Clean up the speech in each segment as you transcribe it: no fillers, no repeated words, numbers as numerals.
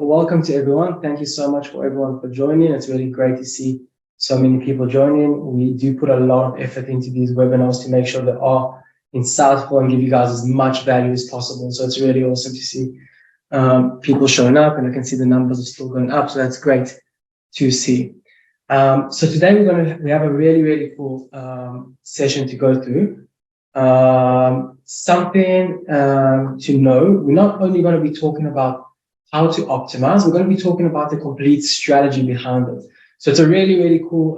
welcome to everyone. Thank you so much for everyone for joining. It's really great to see so many people joining. We do put a lot of effort into these webinars to make sure they are insightful and give you guys as much value as possible. So it's really awesome to see people showing up, and I can see the numbers are still going up. So that's great to see. So today we have a really cool session to go through. Something to know, we're not only going to be talking about how to optimize, we're going to be talking about the complete strategy behind it. So it's a really cool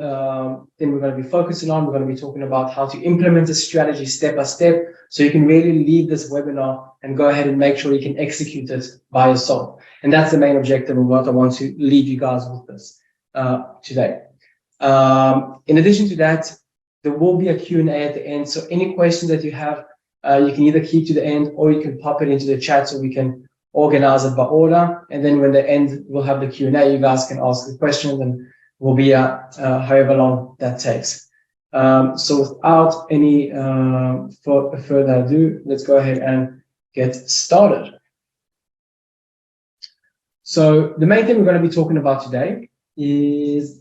thing we're going to be focusing on. We're going to be talking about how to implement a strategy step by step, so you can really lead this webinar and go ahead and make sure you can execute it by yourself. And that's the main objective of what I want to leave you guys with this today. In addition to that, there will be a Q&A at the end. So any questions that you have, you can either keep to the end or you can pop it into the chat so we can organize it by order. And then when the end, we'll have the Q&A. You guys can ask the questions and we'll be however long that takes. So without any further ado, let's go ahead and get started. So the main thing we're going to be talking about today is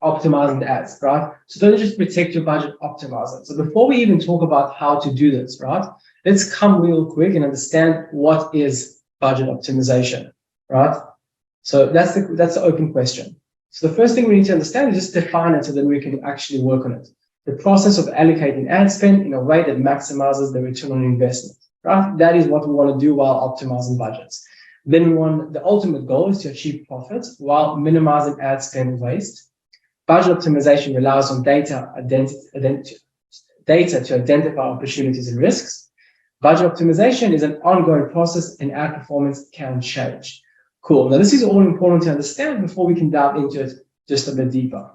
optimizing the ads, right? So don't just protect your budget, optimize it. So before we even talk about how to do this, right, let's come real quick and understand what is budget optimization, right? So that's the open question. So the first thing we need to understand is just define it so that we can actually work on it. The process of allocating ad spend in a way that maximizes the return on investment, right? That is what we want to do while optimizing budgets. Then the ultimate goal is to achieve profits while minimizing ad spend waste. Budget optimization relies on data to identify opportunities and risks. Budget optimization is an ongoing process and ad performance can change. Cool. Now, this is all important to understand before we can dive into it just a bit deeper.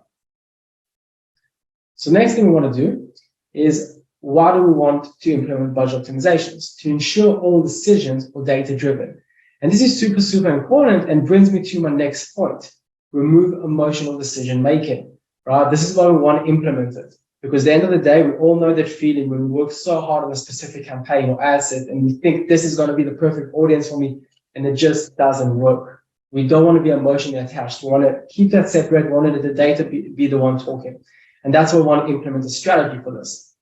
So next thing we want to do is, why do we want to implement budget optimizations? To ensure all decisions are data-driven. And this is super important and brings me to my next point. Remove emotional decision making, right? This is why we want to implement it, because at the end of the day, we all know that feeling when we work so hard on a specific campaign or ad set and we think this is going to be the perfect audience for me, and it just doesn't work. We don't want to be emotionally attached. We want to keep that separate. We want the data be the one talking. And that's why we want to implement a strategy for this.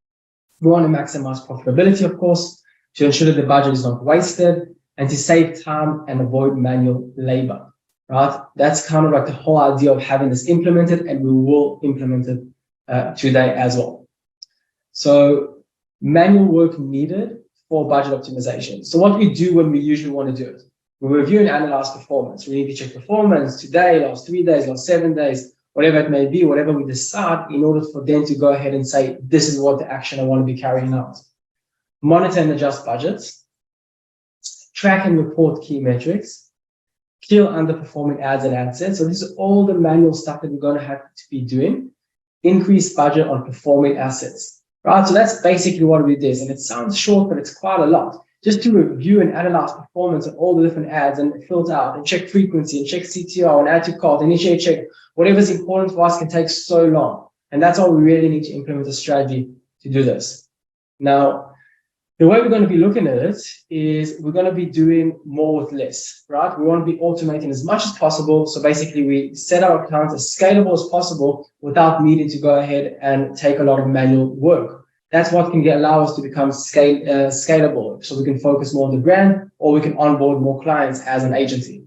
We want to maximize profitability, of course, to ensure that the budget is not wasted and to save time and avoid manual labor. Right? That's kind of like the whole idea of having this implemented, and we will implement it today as well. So manual work needed for budget optimization. So what we do when we usually want to do it, we review and analyze performance. We need to check performance today, last 3 days, last 7 days, whatever it may be, whatever we decide, in order for them to go ahead and say, this is what the action I want to be carrying out. Monitor and adjust budgets. Track and report key metrics. Kill underperforming ads and ad sets. So this is all the manual stuff that we're going to have to be doing. Increase budget on performing assets, right? So that's basically what we did. And it sounds short, but it's quite a lot. Just to review and analyze performance of all the different ads and filter out and check frequency and check CTR and add to cart, initiate check, whatever's important for us can take so long. And that's why we really need to implement a strategy to do this. Now, the way we're going to be looking at it is we're going to be doing more with less, right? We want to be automating as much as possible. So basically we set our accounts as scalable as possible without needing to go ahead and take a lot of manual work. That's what can allow us to become scalable. So we can focus more on the brand, or we can onboard more clients as an agency.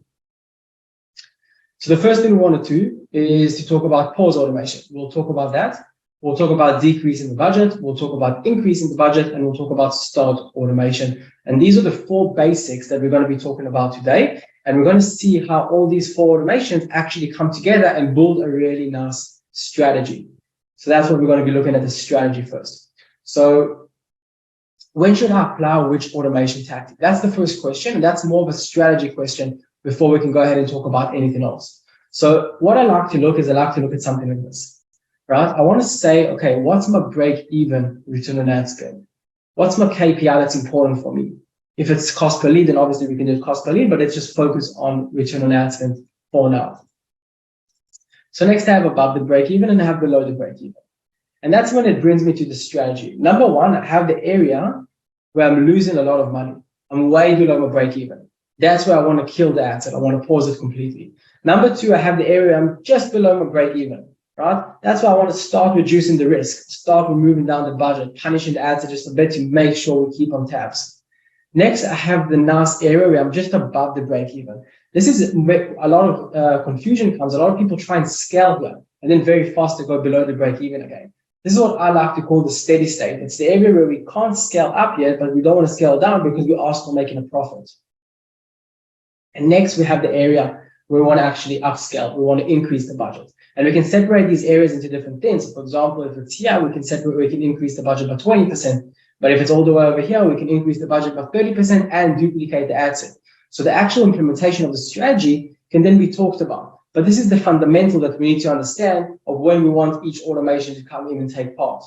So the first thing we want to do is to talk about pause automation. We'll talk about that. We'll talk about decreasing the budget, we'll talk about increasing the budget, and we'll talk about start automation. And these are the 4 basics that we're going to be talking about today. And we're going to see how all these 4 automations actually come together and build a really nice strategy. So that's what we're going to be looking at, the strategy first. So when should I apply which automation tactic? That's the first question. And that's more of a strategy question before we can go ahead and talk about anything else. So what I like to look at something like this. Right? I want to say, okay, what's my break-even return on ad spend? What's my KPI that's important for me? If it's cost per lead, then obviously we can do cost per lead, but let's just focus on return on ad spend for now. So next I have above the break-even and I have below the break-even. And that's when it brings me to the strategy. Number one, I have the area where I'm losing a lot of money. I'm way below my break-even. That's where I want to kill the ad set. I want to pause it completely. Number two, I have the area I'm just below my break even, right? That's why I want to start reducing the risk, start removing down the budget, punishing the ad set just a bit to make sure we keep on tabs. Next, I have the nice area where I'm just above the break even. This is where a lot of confusion comes. A lot of people try and scale here and then very fast to go below the break even again. This is what I like to call the steady state. It's the area where we can't scale up yet, but we don't want to scale down because we are still making a profit. And next, we have the area where we want to actually upscale. We want to increase the budget. And we can separate these areas into different things. For example, if it's here, we can increase the budget by 20%. But if it's all the way over here, we can increase the budget by 30% and duplicate the ad set. So the actual implementation of the strategy can then be talked about. But this is the fundamental that we need to understand of when we want each automation to come in and take part.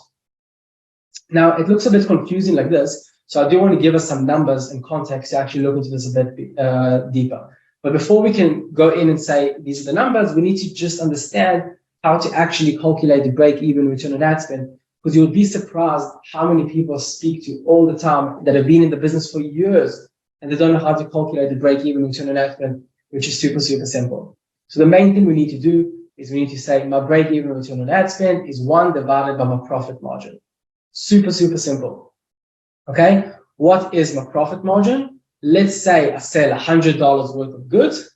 Now, it looks a bit confusing like this. So I do want to give us some numbers and context to actually look into this a bit deeper. But before we can go in and say, these are the numbers, we need to just understand how to actually calculate the break-even return on ad spend, because you'll be surprised how many people I speak to all the time that have been in the business for years and they don't know how to calculate the break-even return on ad spend, which is super, super simple. So the main thing we need to do is we need to say my break-even return on ad spend is 1 divided by my profit margin. Super, super simple. Okay, what is my profit margin? Let's say I sell $100 worth of goods.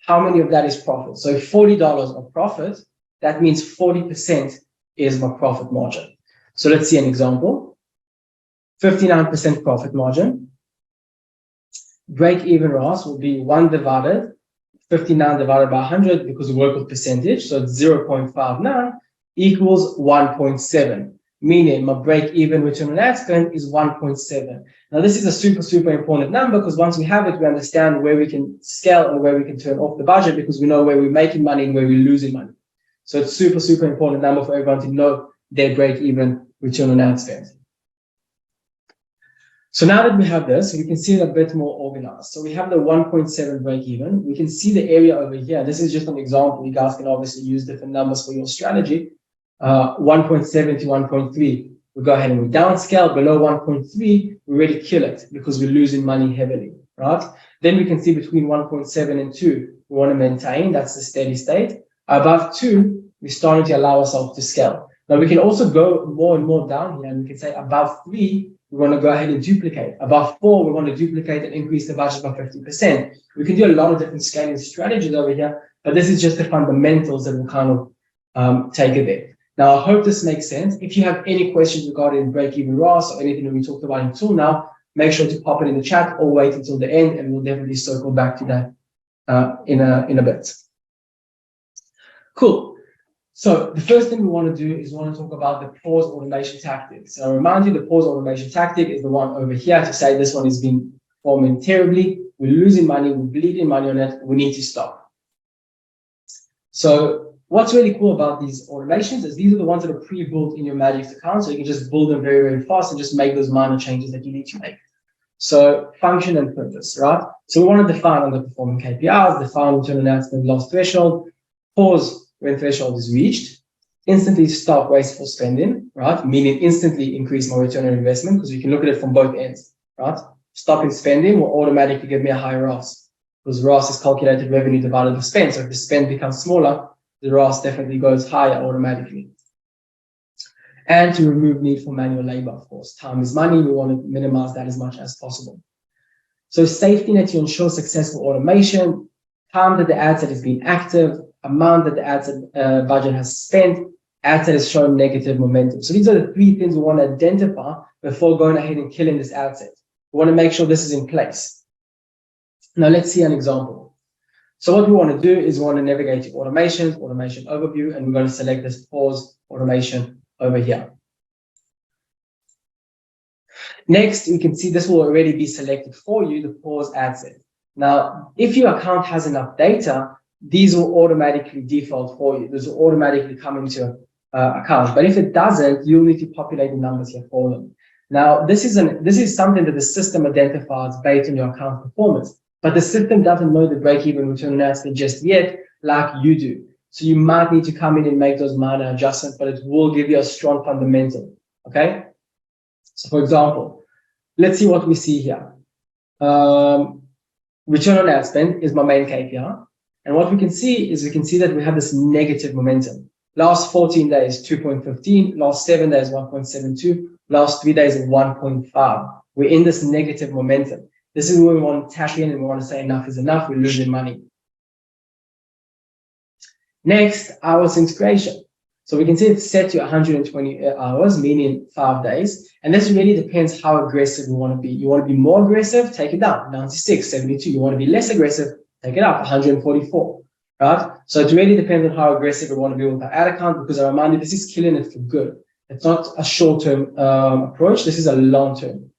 How many of that is profit? So $40 of profit, that means 40% is my profit margin. So let's see an example. 59% profit margin. Break-even ROAS will be 59 divided by 100 because we work with percentage. So it's 0.59 equals 1.7. Meaning my break-even return on ad spend is 1.7. Now, this is a super, super important number because once we have it, we understand where we can scale and where we can turn off the budget because we know where we're making money and where we're losing money. So it's super, super important number for everyone to know their break-even return on ad spend. So now that we have this, we can see it a bit more organized. So we have the 1.7 break-even. We can see the area over here. This is just an example. You guys can obviously use different numbers for your strategy. 1.7 to 1.3, we go ahead and we downscale. Below 1.3, we really kill it because we're losing money heavily, right? Then we can see between 1.7 and 2, we want to maintain. That's the steady state. Above 2, we're starting to allow ourselves to scale. Now, we can also go more and more down here, and we can say above 3, we want to go ahead and duplicate. Above 4, we want to duplicate and increase the budget by 50%. We can do a lot of different scaling strategies over here, but this is just the fundamentals that will kind of take it there. Now, I hope this makes sense. If you have any questions regarding break-even ROAS or anything that we talked about until now, make sure to pop it in the chat or wait until the end, and we'll definitely circle back to that in a bit. Cool. So the first thing we want to do is we want to talk about the pause automation tactic. So I remind you, the pause automation tactic is the one over here to say this one is being performing terribly. We're losing money. We're bleeding money on it. We need to stop. So what's really cool about these automations is these are the ones that are pre-built in your Madgicx account. So you can just build them very, very fast and just make those minor changes that you need to make. So function and purpose, right? So we want to define underperforming KPIs, define return on ad spend loss threshold, pause when threshold is reached, instantly stop wasteful spending, right? Meaning instantly increase my return on investment because you can look at it from both ends, right? Stopping spending will automatically give me a higher ROAS because ROAS is calculated revenue divided by spend. So if the spend becomes smaller, the ROAS definitely goes higher automatically. And to remove need for manual labor, of course. Time is money. We want to minimize that as much as possible. So safety net to ensure successful automation, time that the ad set has been active, amount that the ad set budget has spent, ad set has shown negative momentum. So these are the 3 things we want to identify before going ahead and killing this ad set. We want to make sure this is in place. Now let's see an example. So what we want to do is we want to navigate to automations, automation overview, and we're going to select this pause automation over here. Next, you can see this will already be selected for you, the pause ad set. Now, if your account has enough data, these will automatically default for you. This will automatically come into account. But if it doesn't, you'll need to populate the numbers here for them. Now, this is something that the system identifies based on your account performance. But the system doesn't know the break-even return on ad spend just yet, like you do. So you might need to come in and make those minor adjustments, but it will give you a strong fundamental. Okay? So for example, let's see what we see here. Return on ad spend is my main KPI. And what we can see is that we have this negative momentum. Last 14 days, 2.15. Last 7 days, 1.72. Last 3 days, 1.5. We're in this negative momentum. This is where we want to tap in and we want to say enough is enough. We're losing money. Next, hours since creation. So we can see it's set to 120 hours, meaning 5 days. And this really depends how aggressive we want to be. You want to be more aggressive, take it down, 96, 72. You want to be less aggressive, take it up, 144, right? So it really depends on how aggressive we want to be with our ad account, because I remind you, this is killing it for good. It's not a short-term approach. This is a long-term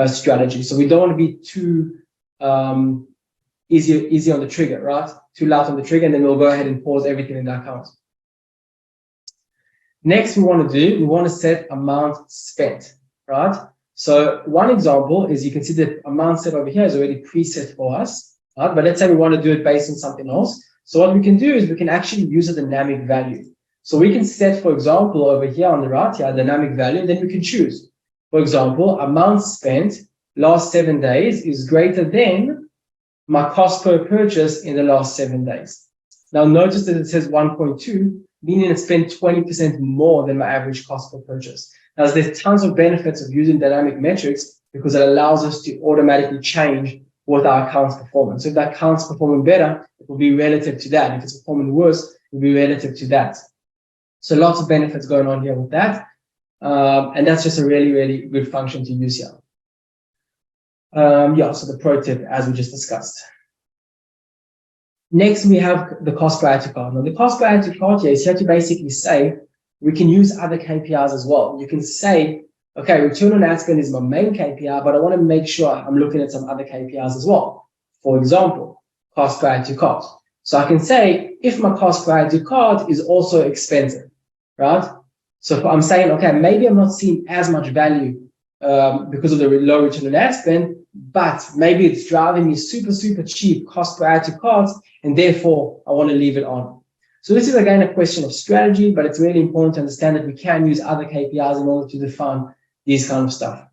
strategy. So we don't want to be too easy on the trigger, right? Too loud on the trigger, and then we'll go ahead and pause everything in the account. Next, we want to set amount spent, right? So one example is you can see the amount set over here is already preset for us, right? But let's say we want to do it based on something else. So what we can do is we can actually use a dynamic value. So we can set, for example, over here on the right, here, dynamic value, and then we can choose. For example, amount spent last 7 days is greater than my cost per purchase in the last 7 days. Now notice that it says 1.2, meaning it spent 20% more than my average cost per purchase. Now there's tons of benefits of using dynamic metrics because it allows us to automatically change with our account's performance. So if that account's performing better, it will be relative to that. If it's performing worse, it will be relative to that. So lots of benefits going on here with that. And that's just a really, really good function to use here. Yeah, so the pro tip, as we just discussed. Next, we have the cost per add to cart. Now, the cost per add to cart here is here to basically say we can use other KPIs as well. You can say, okay, return on ad spend is my main KPI, but I want to make sure I'm looking at some other KPIs as well. For example, cost per add to cart. So I can say if my cost per add to cart is also expensive, right? So if I'm saying, okay, maybe I'm not seeing as much value because of the low return on ad spend, but maybe it's driving me super, super cheap cost per add to cart, and therefore I want to leave it on. So this is again a question of strategy, but it's really important to understand that we can use other KPIs in order to define these kind of stuff.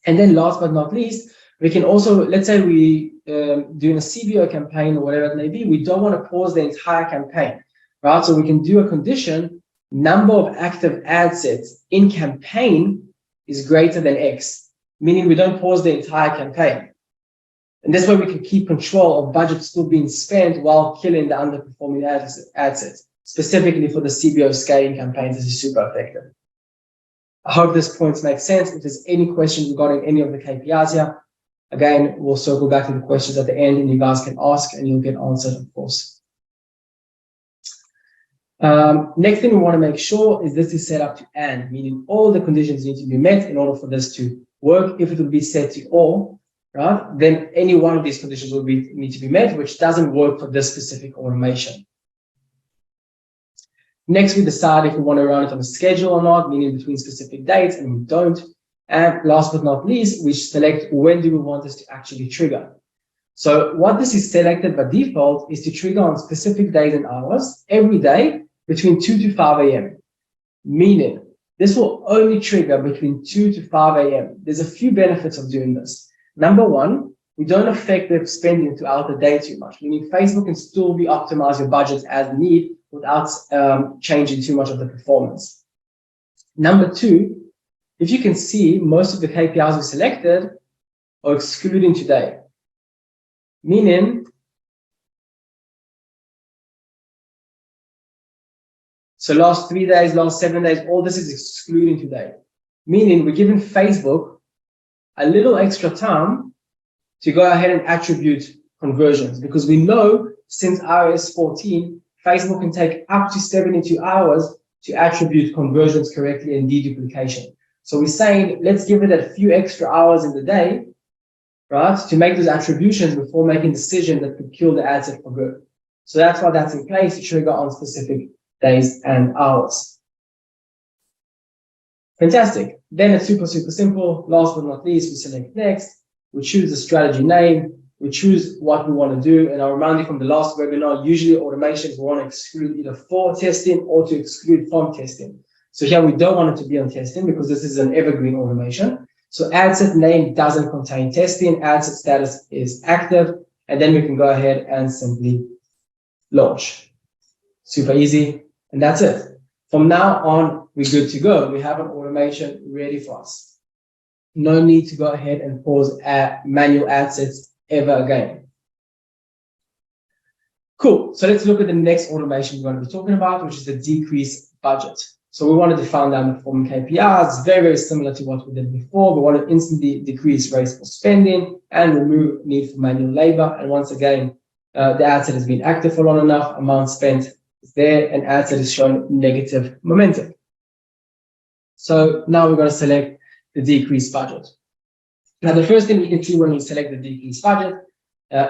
And then last but not least, we can also, let's say we doing a CBO campaign or whatever it may be, we don't want to pause the entire campaign, right? So we can do a condition, number of active ad sets in campaign is greater than X, meaning we don't pause the entire campaign. And this way we can keep control of budget still being spent while killing the underperforming ad sets. Specifically for the CBO scaling campaigns, this is super effective. I hope this point makes sense. If there's any questions regarding any of the KPIs here, again, we'll circle back to the questions at the end and you guys can ask and you'll get answered, of course. Next thing we want to make sure is this is set up to AND, meaning all the conditions need to be met in order for this to work. If it will be set to all, right, then any one of these conditions will need to be met, which doesn't work for this specific automation. Next, we decide if we want to run it on a schedule or not, meaning between specific dates, and we don't. And last but not least, we select when do we want this to actually trigger. So what this is selected by default is to trigger on specific days and hours every day between 2 to 5 a.m. Meaning this will only trigger between 2 to 5 a.m. There's a few benefits of doing this. Number one, we don't affect the spending throughout the day too much, meaning Facebook can still be optimize your budgets as need without changing too much of the performance. Number two, if you can see, most of the KPIs we selected are excluding today, meaning so last 3 days, last 7 days, all this is excluding today, meaning we're giving Facebook a little extra time to go ahead and attribute conversions, because we know since iOS 14, Facebook can take up to 72 hours to attribute conversions correctly and deduplication. So we're saying, let's give it a few extra hours in the day, right, to make those attributions before making a decision that could kill the ad set for good. So that's why that's in place to trigger on specific days and hours. Fantastic. Then it's super, super simple. Last but not least, we select next. We choose the strategy name. We choose what we want to do. And I'll remind you from the last webinar, usually automations want to exclude either for testing or to exclude from testing. So here we don't want it to be on testing because this is an evergreen automation. So ad set name doesn't contain testing, ad set status is active, and then we can go ahead and simply launch. Super easy, and that's it. From now on, we're good to go. We have an automation ready for us. No need to go ahead and pause manual ad sets ever again. Cool. So let's look at the next automation we're going to be talking about, which is the decrease budget. So we want to define down the performing KPIs. It's very, very similar to what we did before. We want to instantly decrease wasteful spending and remove need for manual labor. And once again, the ad set has been active for long enough, amount spent is there, and ad set is showing negative momentum. So now we're going to select the decrease budget. Now, the first thing we can see when we select the decrease budget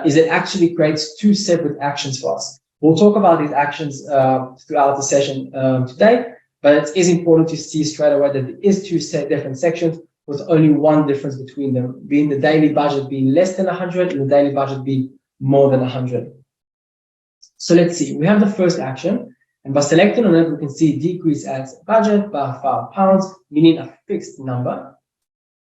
is it actually creates two separate actions for us. We'll talk about these actions throughout the session today, but it is important to see straight away that there is two different sections with only one difference between them, being the daily budget being less than 100 and the daily budget being more than 100. So let's see, we have the first action, and by selecting on it, we can see decrease ads budget by £5, meaning a fixed number.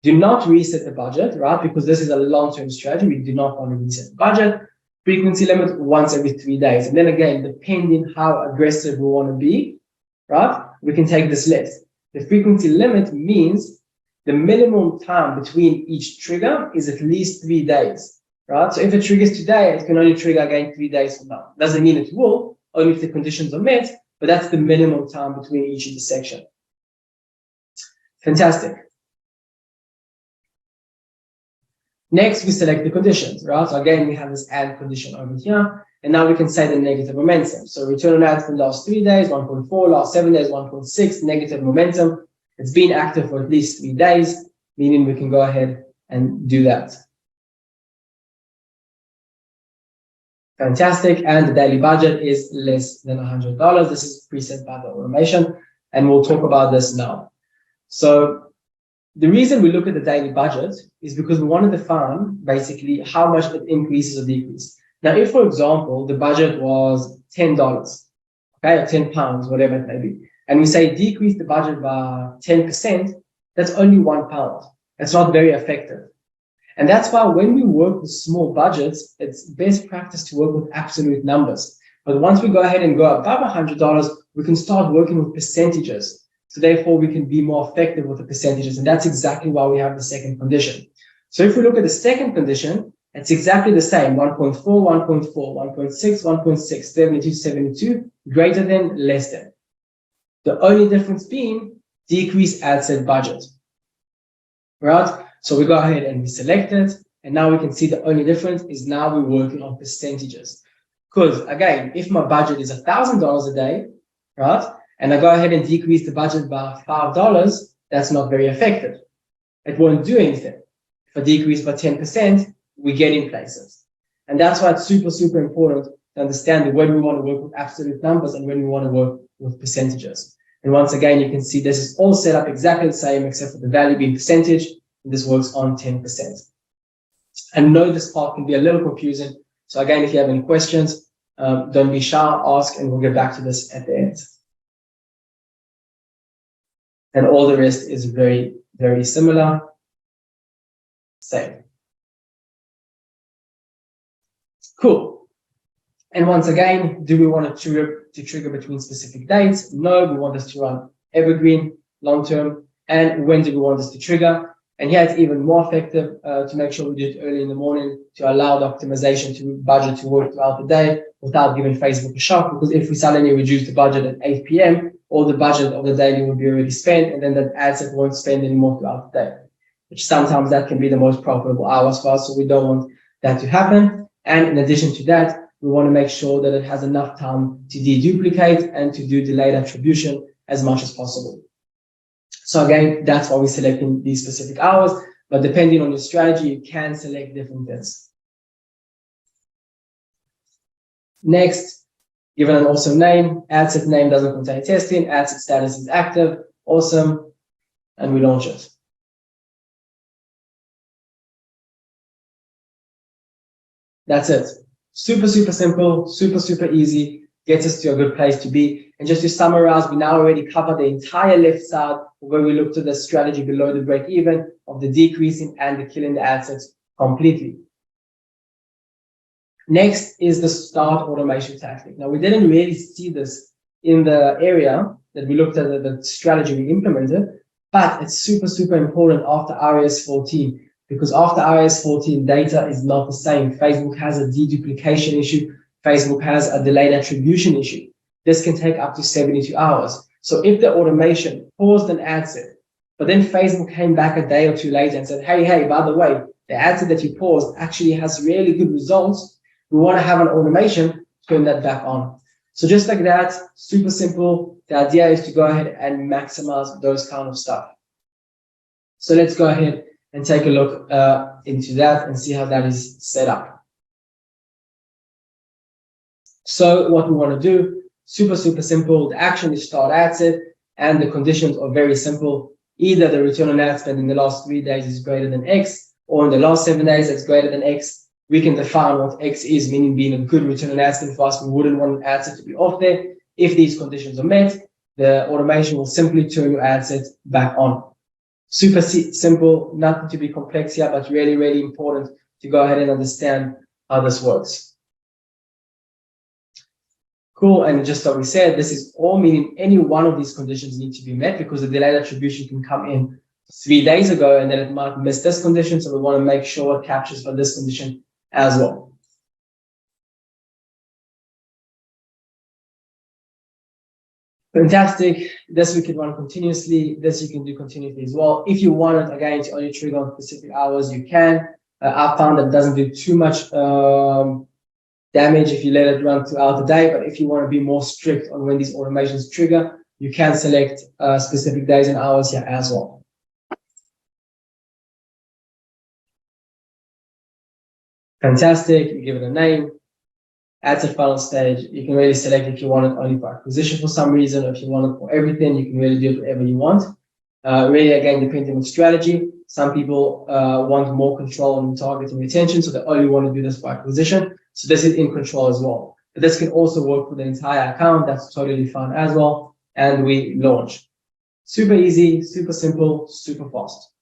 Do not reset the budget, right? Because this is a long-term strategy. We do not want to reset the budget. Frequency limit once every 3 days. And then again, depending how aggressive we want to be, right? We can take this list. The frequency limit means the minimum time between each trigger is at least 3 days, right? So if it triggers today, it can only trigger again 3 days from now. Doesn't mean it will, only if the conditions are met, but that's the minimum time between each intersection. Fantastic. Next, we select the conditions, right? So again, we have this ad condition over here, and now we can say the negative momentum. So return on ad for the last 3 days, 1.4, last 7 days, 1.6, negative momentum. It's been active for at least 3 days, meaning we can go ahead and do that. Fantastic, and the daily budget is less than $100. This is preset by the automation, and we'll talk about this now. So the reason we look at the daily budget is because we want to define basically how much it increases or decreases. Now, if, for example, the budget was $10, okay, or £10, whatever it may be, and we say decrease the budget by 10%, that's only £1. That's not very effective. And that's why when we work with small budgets, it's best practice to work with absolute numbers. But once we go ahead and go above $100, we can start working with percentages. So therefore, we can be more effective with the percentages. And that's exactly why we have the second condition. So if we look at the second condition, it's exactly the same, 1.4, 1.4, 1.6, 1.6, 72, 72, greater than, less than. The only difference being decrease ad set budget, right? So we go ahead and we select it. And now we can see the only difference is now we're working on percentages. Because again, if my budget is $1,000 a day, right? And I go ahead and decrease the budget by $5, that's not very effective. It won't do anything. If I decrease by 10%, we get in places. And that's why it's super, super important to understand when we want to work with absolute numbers and when we want to work with percentages. And once again, you can see this is all set up exactly the same, except for the value being percentage. And this works on 10%. And know this part can be a little confusing. So again, if you have any questions, don't be shy, ask, and we'll get back to this at the end. And all the rest is very, very similar. Same. Cool. And once again, do we want to trigger between specific dates? No, we want this to run evergreen, long-term. And when do we want this to trigger? And here it's even more effective to make sure we do it early in the morning to allow the optimization to budget to work throughout the day without giving Facebook a shock. Because if we suddenly reduce the budget at 8 p.m., all the budget of the daily will be already spent, and then that ad set won't spend anymore throughout the day, which sometimes that can be the most profitable hours for us. So we don't want that to happen. And in addition to that, we want to make sure that it has enough time to deduplicate and to do delayed attribution as much as possible. So again, that's why we're selecting these specific hours, but depending on your strategy, you can select different things. Next, given an awesome name, ad set name doesn't contain testing, ad set status is active, awesome, and we launch it. That's it. Super, super simple, super, super easy. gets us to a good place to be. And just to summarize, we now already covered the entire left side where we looked at the strategy below the break even of the decreasing and the killing the ad sets completely. Next is the start automation tactic. Now, we didn't really see this in the area that we looked at the strategy we implemented, but it's super, super important after ROAS 14, because after ROAS 14, data is not the same. Facebook has a deduplication issue. Facebook has a delayed attribution issue. This can take up to 72 hours. So if the automation paused an ad set, but then Facebook came back a day or two later and said, hey, by the way, the ad set that you paused actually has really good results. We want to have an automation, turn that back on. So just like that, super simple. The idea is to go ahead and maximize those kind of stuff. So let's go ahead and take a look into that and see how that is set up. So what we want to do, super, super simple. The action is start ad set, and the conditions are very simple. Either the return on ad spend in the last 3 days is greater than X, or in the last 7 days it's greater than X. We can define what X is, meaning being a good return on ad spend for us. We wouldn't want an ad set to be off there. If these conditions are met, the automation will simply turn your ad set back on. Super simple, nothing to be complex here, but really, really important to go ahead and understand how this works. Cool, and just like we said, this is all meaning any one of these conditions need to be met, because the delayed attribution can come in 3 days ago and then it might miss this condition. So we want to make sure it captures for this condition as well. Fantastic. This we can run continuously. This you can do continuously as well. If you want it, again, to only trigger on specific hours, you can. I found that it doesn't do too much damage if you let it run throughout the day. But if you want to be more strict on when these automations trigger, you can select specific days and hours here as well. Fantastic. You give it a name. Ad set final stage. You can really select if you want it only for acquisition for some reason, or if you want it for everything. You can really do it whatever you want. Really, again, depending on strategy. Some people want more control on targeting retention, so they only want to do this for acquisition. So this is in control as well. But this can also work for the entire account. That's totally fine as well. And we launch. Super easy, super simple, super fast.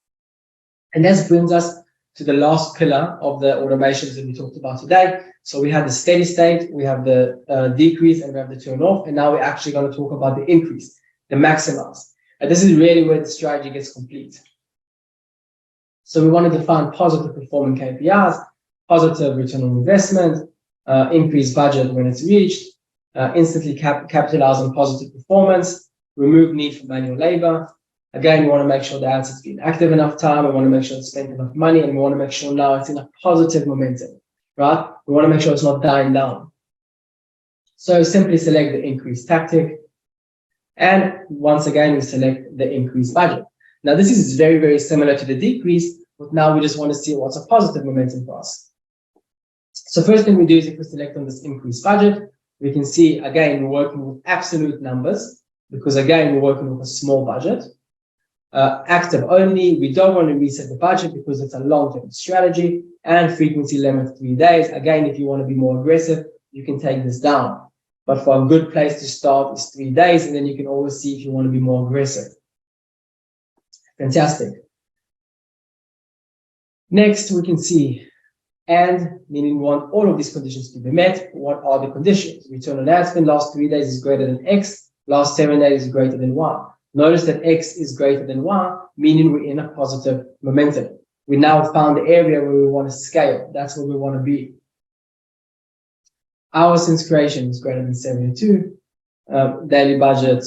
And this brings us to the last pillar of the automations that we talked about today. So we have the steady state, we have the decrease, and we have the turn off. And now we're actually going to talk about the increase, the maximize. And this is really where the strategy gets complete. So we want to define positive performing KPIs, positive return on investment, increase budget when it's reached, instantly capitalize on positive performance, remove need for manual labor. Again, we want to make sure the ad set's been active enough time. We want to make sure it's spent enough money, and we want to make sure now it's in a positive momentum, right? We want to make sure it's not dying down. So simply select the increase tactic. And once again, we select the increase budget. Now, this is very, very similar to the decrease, but now we just want to see what's a positive momentum for us. So first thing we do is if we select on this increase budget, we can see, again, we're working with absolute numbers, because again, we're working with a small budget. Active only, we don't want to reset the budget because it's a long-term strategy, and frequency limit 3 days. Again, if you want to be more aggressive, you can take this down. But for a good place to start is 3 days, and then you can always see if you want to be more aggressive. Fantastic. Next, we can see, and meaning we want all of these conditions to be met. What are the conditions? Return on ad spend last 3 days is greater than X, last 7 days is greater than Y. Notice that X is greater than Y, meaning we're in a positive momentum. We now found the area where we want to scale. That's where we want to be. Hours since creation is greater than 72. Daily budget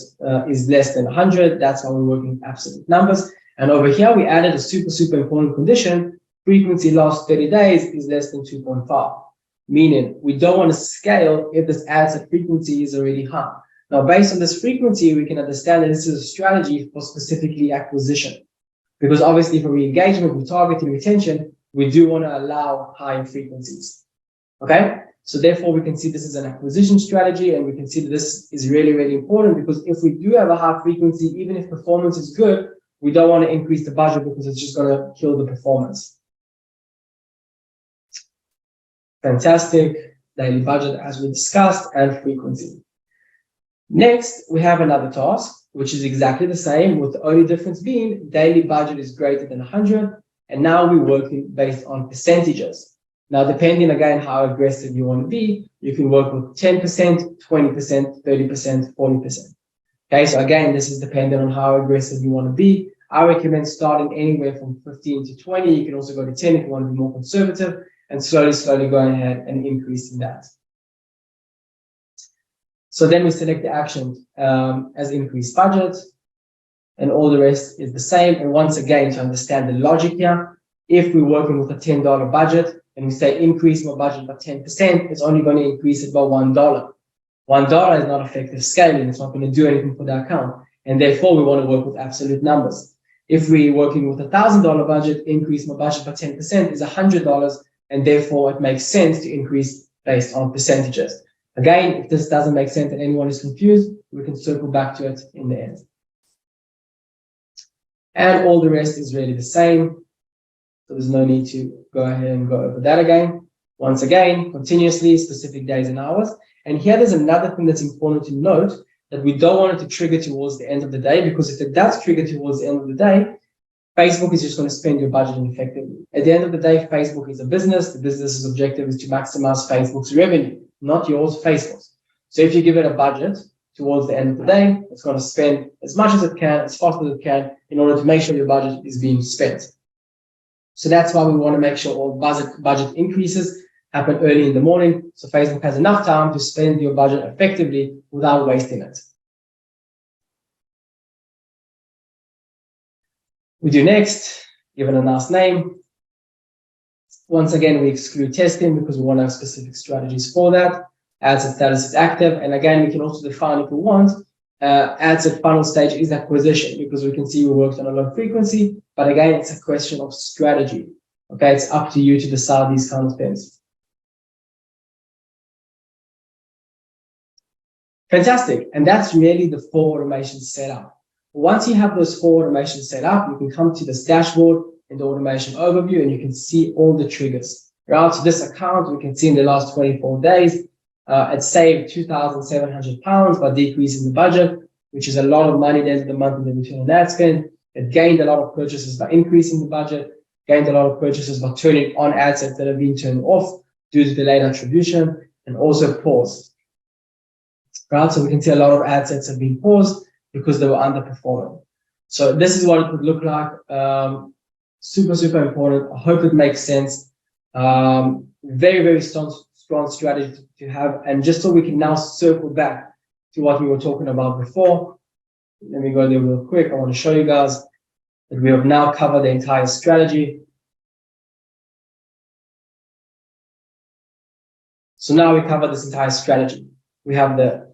is less than 100. That's how we're working with absolute numbers. And over here, we added a super, super important condition. Frequency last 30 days is less than 2.5. Meaning we don't want to scale if this ad set frequency is already high. Now, based on this frequency, we can understand that this is a strategy for specifically acquisition. Because obviously for re-engagement, with targeting retention, we do want to allow higher frequencies. Okay? So therefore, we can see this is an acquisition strategy, and we can see that this is really, really important, because if we do have a high frequency, even if performance is good, we don't want to increase the budget because it's just going to kill the performance. Fantastic. daily budget as we discussed, and frequency. Next, we have another task, which is exactly the same, with the only difference being daily budget is greater than 100, and now we're working based on percentages. Now, depending again how aggressive you want to be, you can work with 10%, 20%, 30%, 40%. Okay, so again, this is dependent on how aggressive you want to be. I recommend starting anywhere from 15 to 20. You can also go to 10 if you want to be more conservative, and slowly going ahead and increasing that. So then we select the action as increased budget, and all the rest is the same. And once again, to understand the logic here, if we're working with a $10 budget and we say increase my budget by 10%, it's only going to increase it by $1. $1 is not effective scaling. It's not going to do anything for the account. And therefore, we want to work with absolute numbers. If we're working with a $1,000 budget, increase my budget by 10% is $100. And therefore, it makes sense to increase based on percentages. Again, if this doesn't make sense and anyone is confused, we can circle back to it in the end. And all the rest is really the same. So there's no need to go ahead and go over that again. Once again, continuously, specific days and hours. And here there's another thing that's important to note, that we don't want it to trigger towards the end of the day, because if it does trigger towards the end of the day, Facebook is just going to spend your budget ineffectively. At the end of the day, Facebook is a business. The business's objective is to maximize Facebook's revenue, not yours, Facebook's. So if you give it a budget towards the end of the day, it's going to spend as much as it can, as fast as it can, in order to make sure your budget is being spent. So that's why we want to make sure all budget increases happen early in the morning, so Facebook has enough time to spend your budget effectively without wasting it. We do next, given a nice name. Once again, we exclude testing because we want to have specific strategies for that. Ad set status is active. And again, we can also define, if we want, ad set final stage is acquisition, because we can see we worked on a low frequency. But again, it's a question of strategy. Okay, it's up to you to decide these kind of things. Fantastic. And that's really the 4 automations set up. Once you have those 4 automations set up, you can come to this dashboard in the automation overview, and you can see all the triggers. Right? So this account, we can see in the last 24 days, it saved £2,700 by decreasing the budget, which is a lot of money at the end of the month in the return on ad spend. It gained a lot of purchases by increasing the budget, gained a lot of purchases by turning on ad sets that have been turned off due to delayed attribution, and also paused. Right? So we can see a lot of ad sets have been paused because they were underperforming. So this is what it would look like. Super important. I hope it makes sense. Very strong strategy to have. And just so we can now circle back to what we were talking about before. Let me go there real quick. I want to show you guys that we have now covered the entire strategy. So now we cover this entire strategy. We have the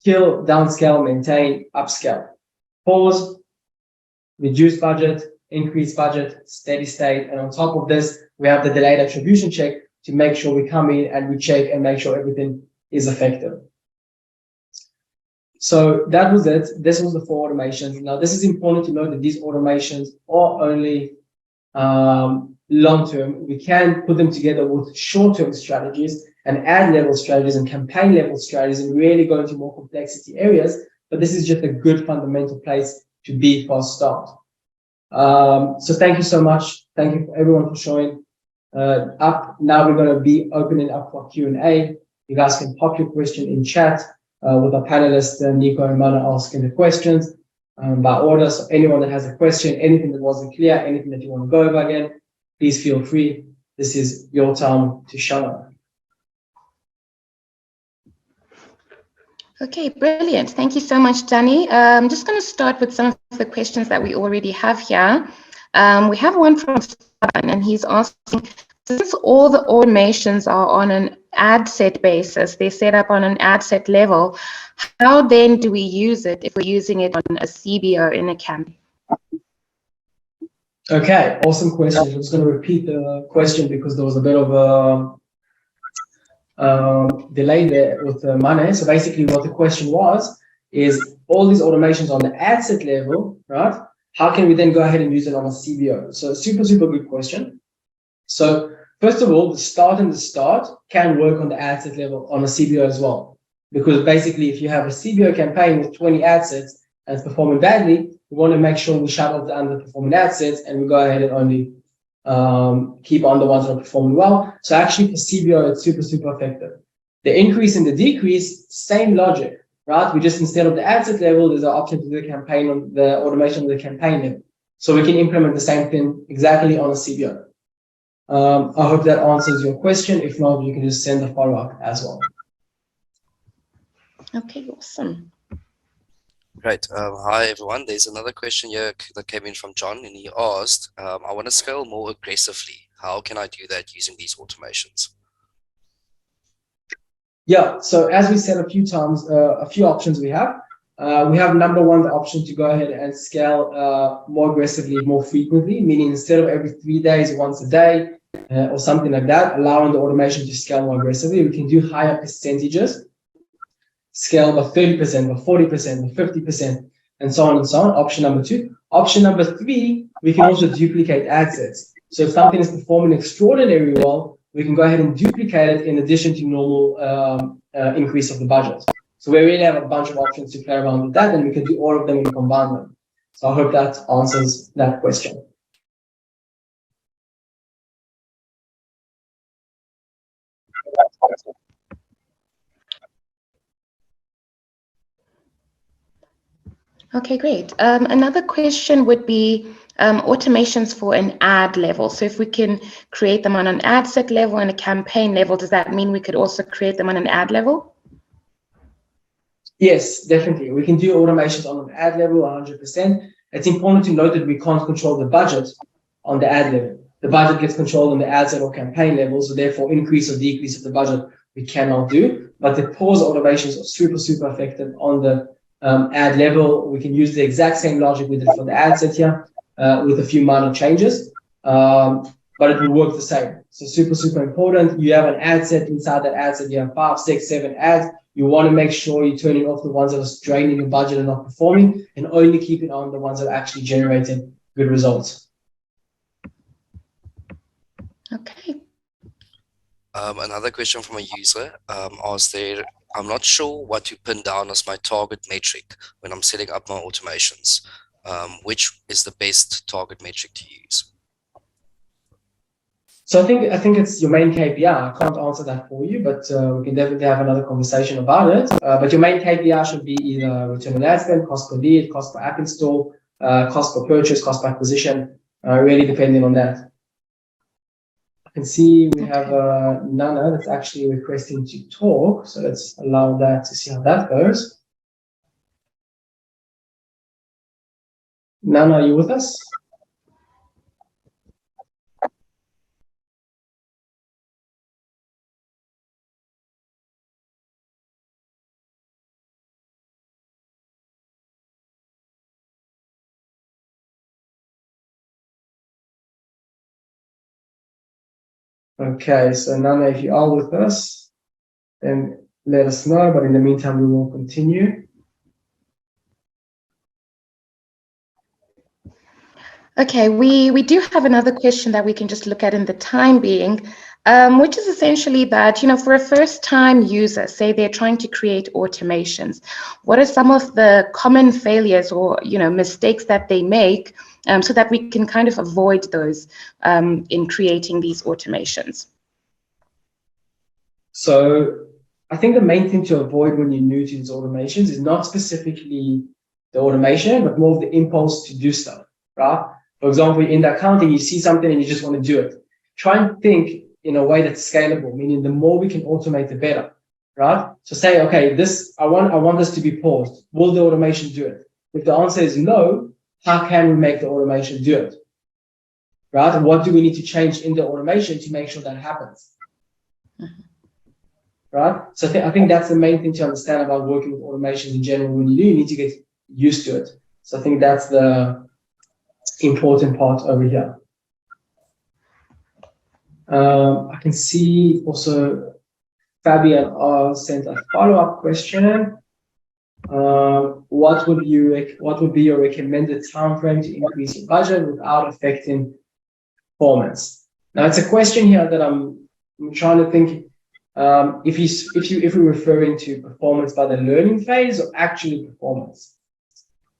kill, downscale, maintain, upscale, pause, reduce budget, increase budget, steady state. And on top of this, we have the delayed attribution check to make sure we come in and we check and make sure everything is effective. So that was it. This was the 4 automations. Now, this is important to note that these automations are only long-term. We can put them together with short-term strategies and ad level strategies and campaign level strategies and really go into more complexity areas. But this is just a good fundamental place to be for a start. So thank you so much. Thank you for everyone for showing up. Now we're going to be opening up for Q&A. You guys can pop your question in chat with our panelists, Nico and Mana, asking the questions by order. So anyone that has a question, anything that wasn't clear, anything that you want to go over again, please feel free. This is your time to shine. Okay, brilliant. Thank you so much, Danny. I'm just going to start with some of the questions that we already have here. We have one from Stefan, and he's asking, since all the automations are on an ad set basis, they're set up on an ad set level, how then do we use it if we're using it on a CBO in a campaign? Okay, awesome question. I'm just going to repeat the question because there was a bit of a delay there with the money. So basically what the question was is all these automations on the ad set level, right? How can we then go ahead and use it on a CBO? So super good question. So first of all, the start can work on the ad set level on a CBO as well. Because basically, if you have a CBO campaign with 20 ad sets and it's performing badly, we want to make sure we shut off the underperforming ad sets and we go ahead and only keep on the ones that are performing well. So actually for CBO, it's super, super effective. The increase and the decrease, same logic, right? We just, instead of the ad set level, there's an option to do the campaign on the automation of the campaign level. So we can implement the same thing exactly on a CBO. I hope that answers your question. If not, you can just send a follow-up as well. Okay, awesome. Great. Hi, everyone. There's another question here that came in from John, and he asked, I want to scale more aggressively. How can I do that using these automations? Yeah, so as we said a few times, a few options we have. We have number one, the option to go ahead and scale more aggressively, more frequently, meaning instead of every 3 days, once a day, or something like that, allowing the automation to scale more aggressively. We can do higher percentages, scale by 30%, by 40%, by 50%, and so on and so on. Option number two. Option number three, we can also duplicate ad sets. So if something is performing extraordinarily well, we can go ahead and duplicate it in addition to normal increase of the budget. So we really have a bunch of options to play around with that, and we can do all of them and combine them. So I hope that answers that question. Okay, great. Another question would be automations for an ad level. So if we can create them on an ad set level and a campaign level, does that mean we could also create them on an ad level? Yes, definitely. We can do automations on an ad level 100%. It's important to note that we can't control the budget on the ad level. The budget gets controlled on the ad set or campaign level, so therefore increase or decrease of the budget we cannot do. But the pause automations are super, super effective on the ad level. We can use the exact same logic we did for the ad set here with a few minor changes, but it will work the same. So super, super important. You have an ad set. Inside that ad set, you have 5, 6, 7 ads. You want to make sure you're turning off the ones that are draining your budget and not performing, and only keeping on the ones that are actually generating good results. Okay. Another question from a user asked there, I'm not sure what to pin down as my target metric when I'm setting up my automations. Which is the best target metric to use? So I think it's your main KPI. I can't answer that for you, but we can definitely have another conversation about it. But your main KPI should be either return on ad spend, cost per lead, cost per app install, cost per purchase, cost per acquisition, really depending on that. I can see we have Nana that's actually requesting to talk. So let's allow that to see how that goes. Nana, are you with us? Okay, so Nana, if you are with us, then let us know. But in the meantime, we will continue. Okay, we do have another question that we can just look at in the time being, which is essentially that, for a first-time user, say they're trying to create automations, what are some of the common failures or, mistakes that they make so that we can kind of avoid those in creating these automations? So I think the main thing to avoid when you're new to these automations is not specifically the automation, but more of the impulse to do stuff, right? For example, in the accounting, you see something and you just want to do it. Try and think in a way that's scalable, meaning the more we can automate, the better, right? So say, okay, I want this to be paused. Will the automation do it? If the answer is no, how can we make the automation do it, right? And what do we need to change in the automation to make sure that happens? Mm-hmm. Right? So I think that's the main thing to understand about working with automations in general. When you do, you need to get used to it. So I think that's the important part over here. I can see also Fabian sent a follow-up question. What would be your recommended time frame to increase your budget without affecting performance? Now it's a question here that I'm trying to think if we're referring to performance by the learning phase or actually performance.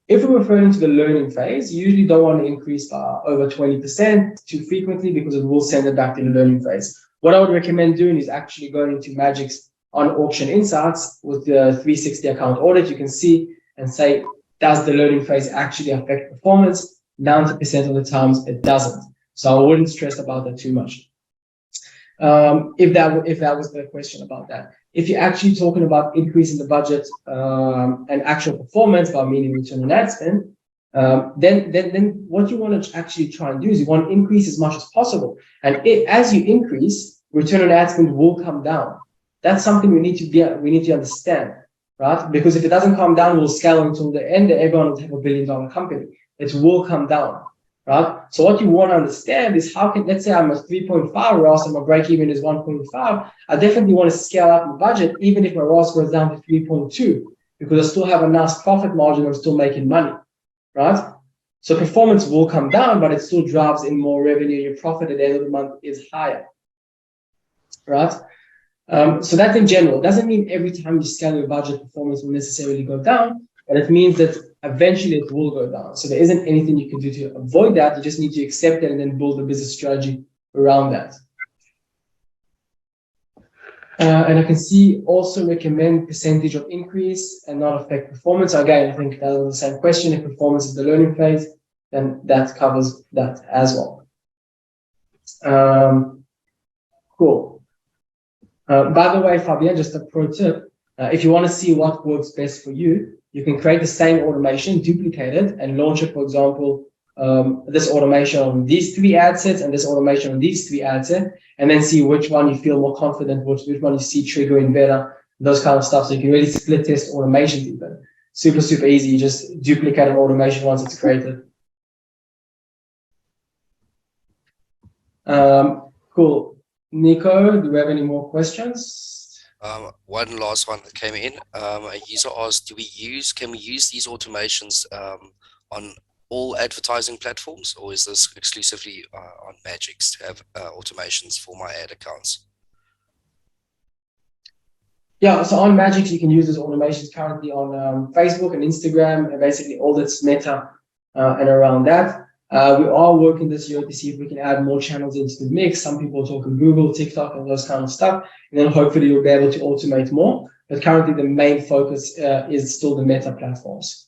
If we're referring to the learning phase, you usually don't want to increase by over 20% too frequently because it will send it back to the learning phase. What I would recommend doing is actually going into Madgicx on Auction Insights with the 360 account audit. You can see and say, does the learning phase actually affect performance? 90% of the times it doesn't. So I wouldn't stress about that too much. If that was the question about that. If you're actually talking about increasing the budget and actual performance, by meaning return on ad spend, then what you want to actually try and do is you want to increase as much as possible. And as you increase, return on ad spend will come down. That's something we need to understand, right? Because if it doesn't come down, we'll scale until the end and everyone will have $1 billion company. It will come down. Right? So what you want to understand is how can, let's say I'm a 3.5 ROAS and my break even is 1.5. I definitely want to scale up my budget, even if my ROAS goes down to 3.2, because I still have a nice profit margin. I'm still making money, right? So performance will come down, but it still drives in more revenue. Your profit at the end of the month is higher, right? So that's in general. It doesn't mean every time you scale your budget, performance will necessarily go down, but it means that eventually it will go down. So there isn't anything you can do to avoid that. You just need to accept it and then build a business strategy around that. And I can see also recommend percentage of increase and not affect performance. Again, I think that was the same question. If performance is the learning phase, then that covers that as well. Cool. By the way, Fabian, just a pro tip. If you want to see what works best for you, you can create the same automation, duplicate it, and launch it, for example, this automation on these 3 ad sets and this automation on these 3 ad sets, and then see which one you feel more confident, which one you see triggering better, those kind of stuff. So you can really split test automations even. Super, super easy. You just duplicate an automation once it's created. Cool. Nico, do we have any more questions? One last one that came in. A user asked, can we use these automations on all advertising platforms, or is this exclusively on Madgicx to have automations for my ad accounts? Yeah, so on Madgicx, you can use these automations currently on Facebook and Instagram, and basically all that's Meta and around that. We are working this year to see if we can add more channels into the mix. Some people are talking Google, TikTok, and those kind of stuff. And then hopefully you'll be able to automate more. But currently the main focus is still the Meta platforms.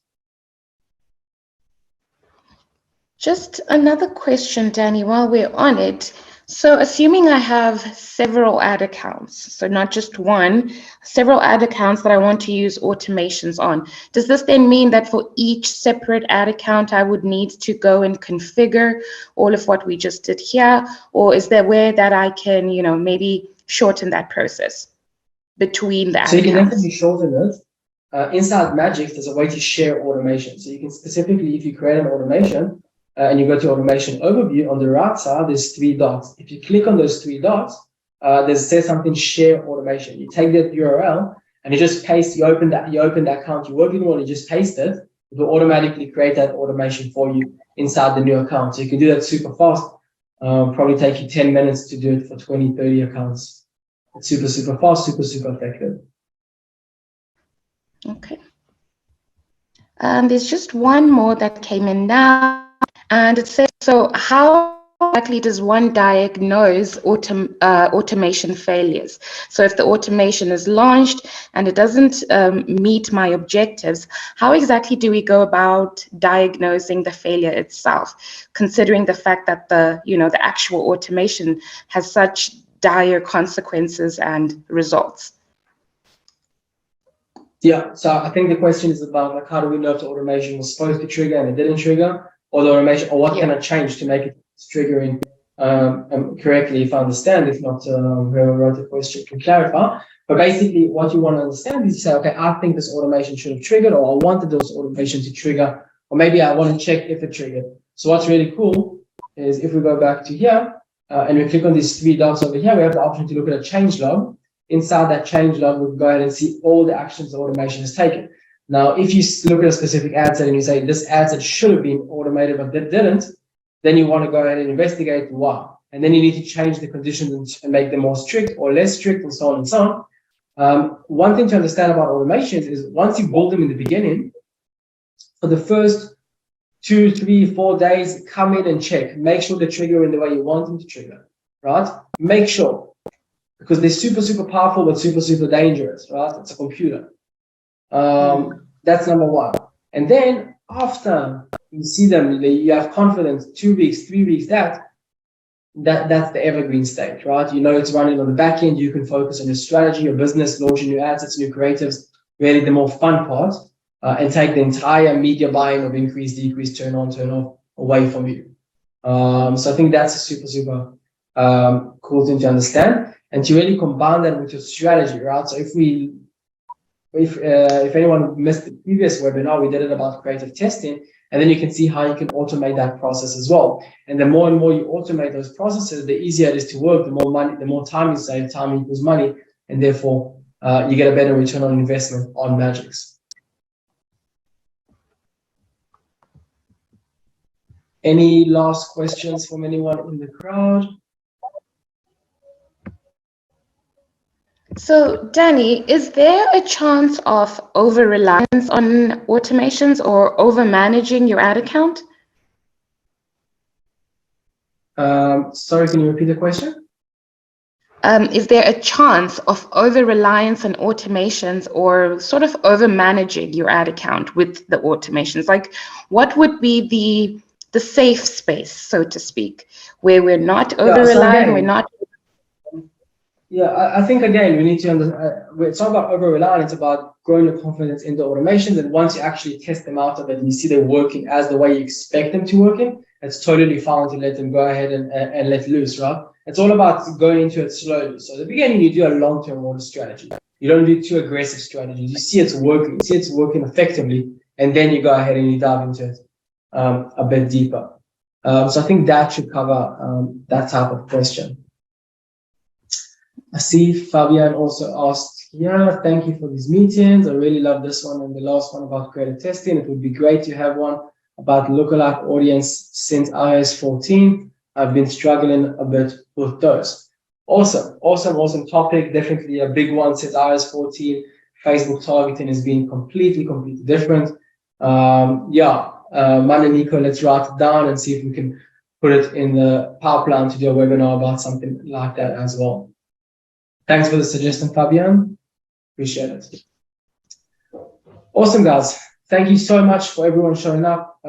Just another question, Danny, while we're on it. So assuming I have several ad accounts, so not just one, several ad accounts that I want to use automations on, does this then mean that for each separate ad account, I would need to go and configure all of what we just did here? Or is there a way that I can, maybe shorten that process between the ad accounts? So you can definitely shorten it. Inside Madgicx, there's a way to share automation. So you can specifically, if you create an automation, and you go to automation overview, on the right side, there's 3 dots. If you click on those 3 dots, says something share automation. You take that URL and you just paste, you open that account you're working on, you just paste it. It will automatically create that automation for you inside the new account. So you can do that super fast. Probably take you 10 minutes to do it for 20, 30 accounts. It's super, super fast, super, super effective. Okay. There's just one more that came in now. And it says, so how exactly does one diagnose automation failures? So if the automation is launched and it doesn't meet my objectives, how exactly do we go about diagnosing the failure itself, considering the fact that the actual automation has such dire consequences and results? Yeah, so I think the question is about how do we know if the automation was supposed to trigger and it didn't trigger? Or the automation, or what can I change to make it triggering correctly, if I understand. If not, whoever wrote the question can clarify. But basically, what you want to understand is you say, okay, I think this automation should have triggered, or I wanted this automation to trigger, or maybe I want to check if it triggered. So what's really cool is if we go back to here and we click on these 3 dots over here, we have the option to look at a change log. Inside that change log, we can go ahead and see all the actions the automation has taken. Now, if you look at a specific ad set and you say this ad set should have been automated but that didn't, then you want to go ahead and investigate why. and then you need to change the conditions and make them more strict or less strict, and so on and so on. One thing to understand about automations is once you build them in the beginning, for the first 2, 3, 4 days, come in and check. Make sure they trigger in the way you want them to trigger, right? Make sure, because they're super, super powerful, but super, super dangerous, right? It's a computer. That's number one. And then after you see them, you have confidence, 2 weeks, 3 weeks, that's the evergreen stage, right? You know it's running on the back end. You can focus on your strategy, your business, launching new assets, new creatives, really the more fun part, and take the entire media buying of increase, decrease, turn on, turn off away from you. So I think that's a super, super cool thing to understand, and to really combine that with your strategy, right? So if anyone missed the previous webinar, we did it about creative testing, and then you can see how you can automate that process as well. And the more and more you automate those processes, the easier it is to work, the more money, the more time you save. Time equals money, and therefore you get a better return on investment on Madgicx. Any last questions from anyone in the crowd? So, Danny, is there a chance of over-reliance on automations or over-managing your ad account? Sorry, can you repeat the question? Is there a chance of over-reliance on automations or sort of over-managing your ad account with the automations? Like, what would be the safe space, so to speak, where we're not over-relying, we're not... Yeah, I think, again, we need to understand, it's not about over-relying, it's about growing your confidence in the automations. And once you actually test them out of it and you see they're working as the way you expect them to work in, it's totally fine to let them go ahead and let loose, right? It's all about going into it slowly. So at the beginning, you do a long-term order strategy. You don't do too aggressive strategies. You see it's working, effectively, and then you go ahead and you dive into it a bit deeper. So I think that should cover that type of question. I see Fabian also asked here, thank you for these meetings. I really love this one and the last one about creative testing. It would be great to have one about lookalike audience since iOS 14. I've been struggling a bit with those. Awesome topic. Definitely a big one since iOS 14. Facebook targeting has been completely different. Manu Nico, let's write it down and see if we can put it in the pipeline to do a webinar about something like that as well. Thanks for the suggestion, Fabian. Appreciate it. Awesome, guys. Thank you so much for everyone showing up.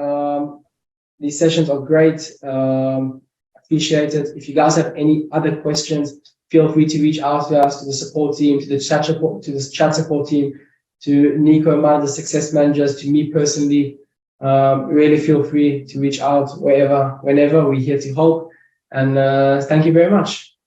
These sessions are great. Appreciate it. If you guys have any other questions, feel free to reach out to us, to the support team, to the chat support team, to Nico and Manu, the success managers, to me personally. Really feel free to reach out whenever. We're here to help. And thank you very much.